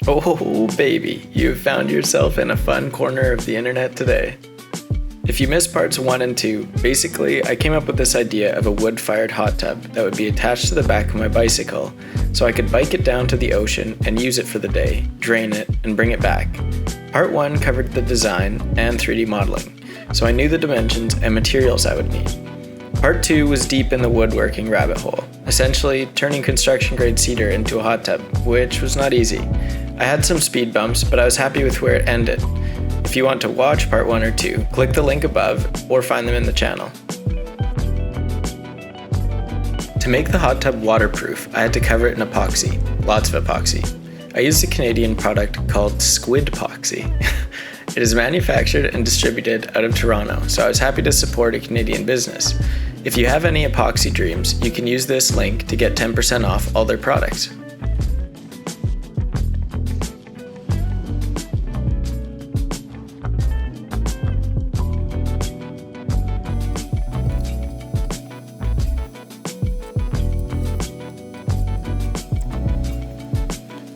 Oh baby, you've found yourself in a fun corner of the internet today. If you missed parts 1 and 2, basically I came up with this idea of a wood-fired hot tub that would be attached to the back of my bicycle, so I could bike it down to the ocean and use it for the day, drain it, and bring it back. Part 1 covered the design and 3D modeling, so I knew the dimensions and materials I would need. Part 2 was deep in the woodworking rabbit hole, essentially turning construction-grade cedar into a hot tub, which was not easy. I had some speed bumps, but I was happy with where it ended. If you want to watch part 1 or 2, click the link above or find them in the channel. To make the hot tub waterproof, I had to cover it in epoxy, lots of epoxy. I used a Canadian product called Squid Epoxy. It is manufactured and distributed out of Toronto, so I was happy to support a Canadian business. If you have any epoxy dreams, you can use this link to get 10% off all their products.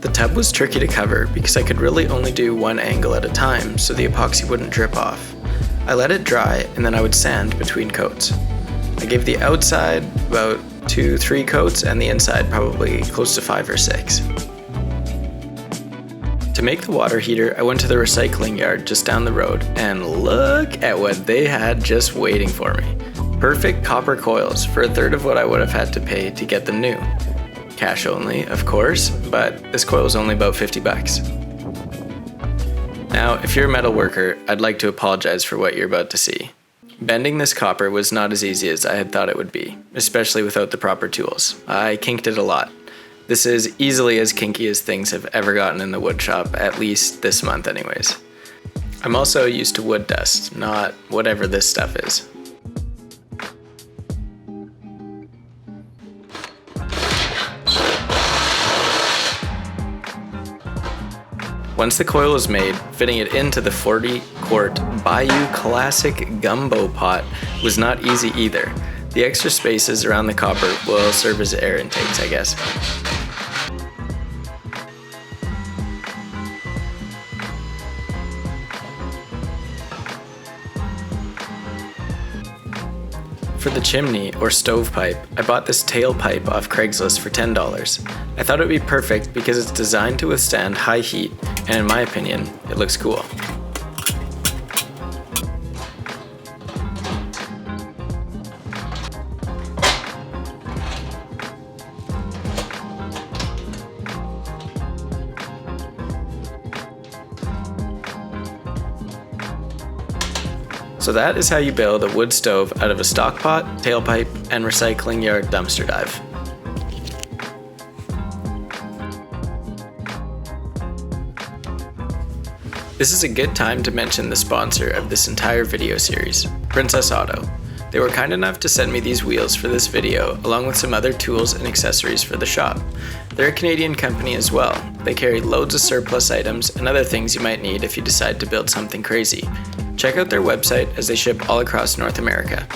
The tub was tricky to cover because I could really only do one angle at a time so the epoxy wouldn't drip off. I let it dry and then I would sand between coats. I gave the outside about 2-3 coats and the inside probably close to 5 or 6. To make the water heater, I went to the recycling yard just down the road and look at what they had just waiting for me. Perfect copper coils for a third of what I would have had to pay to get them new. Cash only, of course, but this coil was only about 50 bucks. Now, if you're a metal worker, I'd like to apologize for what you're about to see. Bending this copper was not as easy as I had thought it would be, especially without the proper tools. I kinked it a lot. This is easily as kinky as things have ever gotten in the wood shop, at least this month anyways. I'm also used to wood dust, not whatever this stuff is. Once the coil was made, fitting it into the 40-quart Bayou Classic gumbo pot was not easy either. The extra spaces around the copper will serve as air intakes, I guess. For the chimney, or stovepipe, I bought this tailpipe off Craigslist for $10. I thought it would be perfect because it's designed to withstand high heat, and in my opinion, it looks cool. So that is how you build a wood stove out of a stock pot, tailpipe, and recycling yard dumpster dive. This is a good time to mention the sponsor of this entire video series, Princess Auto. They were kind enough to send me these wheels for this video, along with some other tools and accessories for the shop. They're a Canadian company as well. They carry loads of surplus items and other things you might need if you decide to build something crazy. Check out their website as they ship all across North America.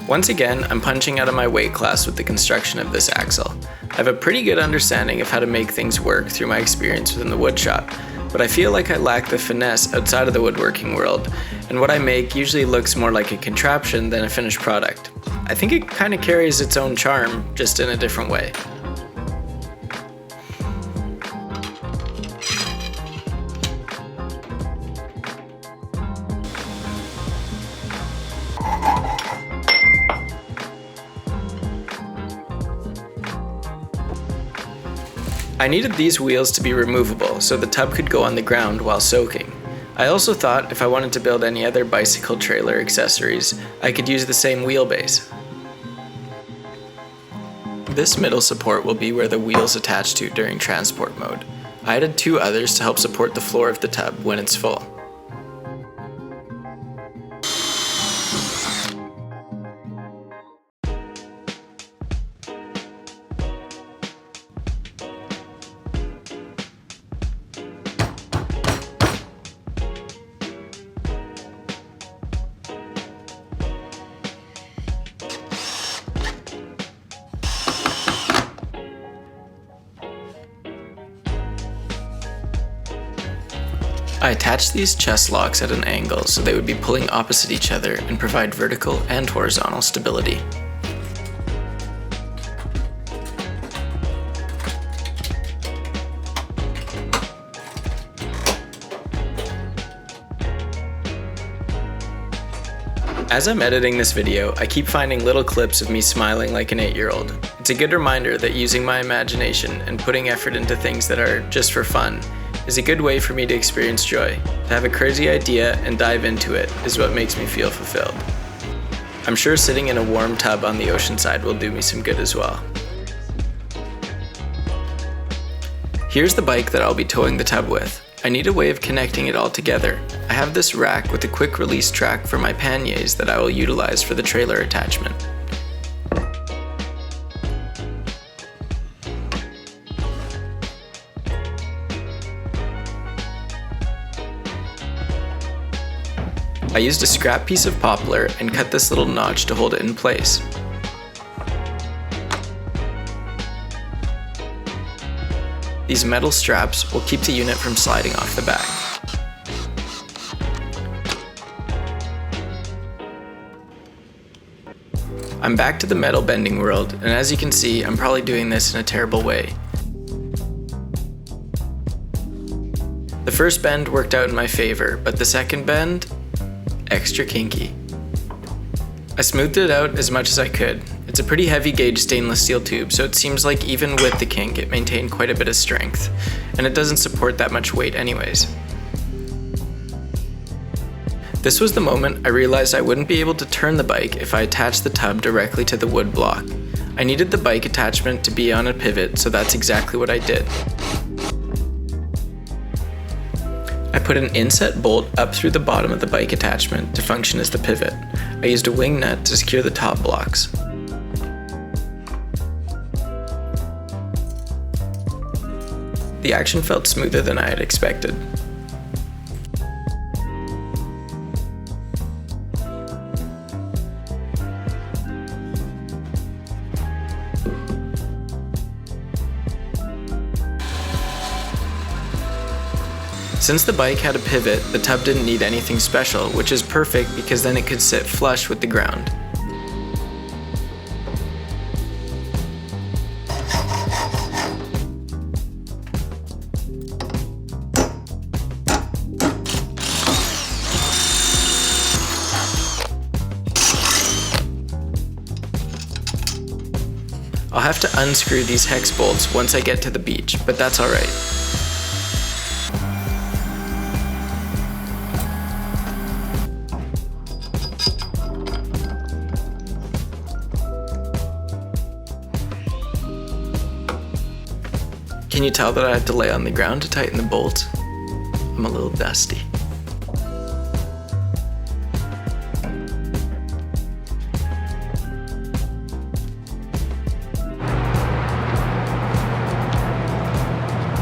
Once again, I'm punching out of my weight class with the construction of this axle. I have a pretty good understanding of how to make things work through my experience within the wood shop, but I feel like I lack the finesse outside of the woodworking world, and what I make usually looks more like a contraption than a finished product. I think it kind of carries its own charm, just in a different way. I needed these wheels to be removable so the tub could go on the ground while soaking. I also thought if I wanted to build any other bicycle trailer accessories, I could use the same wheelbase. This middle support will be where the wheels attach to during transport mode. I added 2 others to help support the floor of the tub when it's full. I attached these chest locks at an angle so they would be pulling opposite each other and provide vertical and horizontal stability. As I'm editing this video, I keep finding little clips of me smiling like an 8-year-old. It's a good reminder that using my imagination and putting effort into things that are just for fun is a good way for me to experience joy. To have a crazy idea and dive into it is what makes me feel fulfilled. I'm sure sitting in a warm tub on the ocean side will do me some good as well. Here's the bike that I'll be towing the tub with. I need a way of connecting it all together. I have this rack with a quick release track for my panniers that I will utilize for the trailer attachment. I used a scrap piece of poplar and cut this little notch to hold it in place. These metal straps will keep the unit from sliding off the back. I'm back to the metal bending world, and as you can see, I'm probably doing this in a terrible way. The first bend worked out in my favor, but the second bend, extra kinky. I smoothed it out as much as I could. It's a pretty heavy gauge stainless steel tube, so it seems like even with the kink, it maintained quite a bit of strength, and it doesn't support that much weight anyways. This was the moment I realized I wouldn't be able to turn the bike if I attached the tub directly to the wood block. I needed the bike attachment to be on a pivot, so that's exactly what I did. I put an inset bolt up through the bottom of the bike attachment to function as the pivot. I used a wing nut to secure the top blocks. The action felt smoother than I had expected. Since the bike had a pivot, the tub didn't need anything special, which is perfect because then it could sit flush with the ground. I'll have to unscrew these hex bolts once I get to the beach, but that's alright. Can you tell that I had to lay on the ground to tighten the bolts? I'm a little dusty.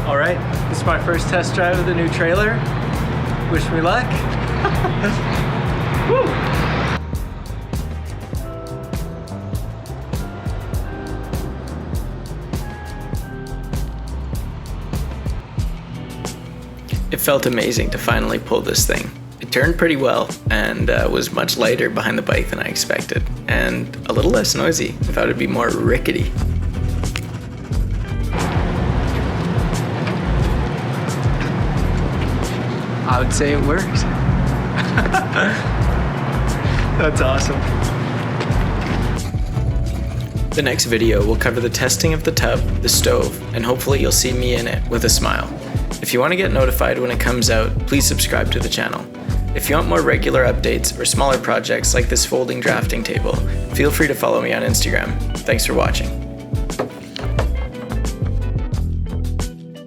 Alright, this is my first test drive of the new trailer. Wish me luck. Woo! It felt amazing to finally pull this thing. It turned pretty well and was much lighter behind the bike than I expected, and a little less noisy. I thought it'd be more rickety. I would say it works. That's awesome. The next video will cover the testing of the tub, the stove, and hopefully you'll see me in it with a smile. If you want to get notified when it comes out, please subscribe to the channel. If you want more regular updates or smaller projects like this folding drafting table, feel free to follow me on Instagram. Thanks for watching.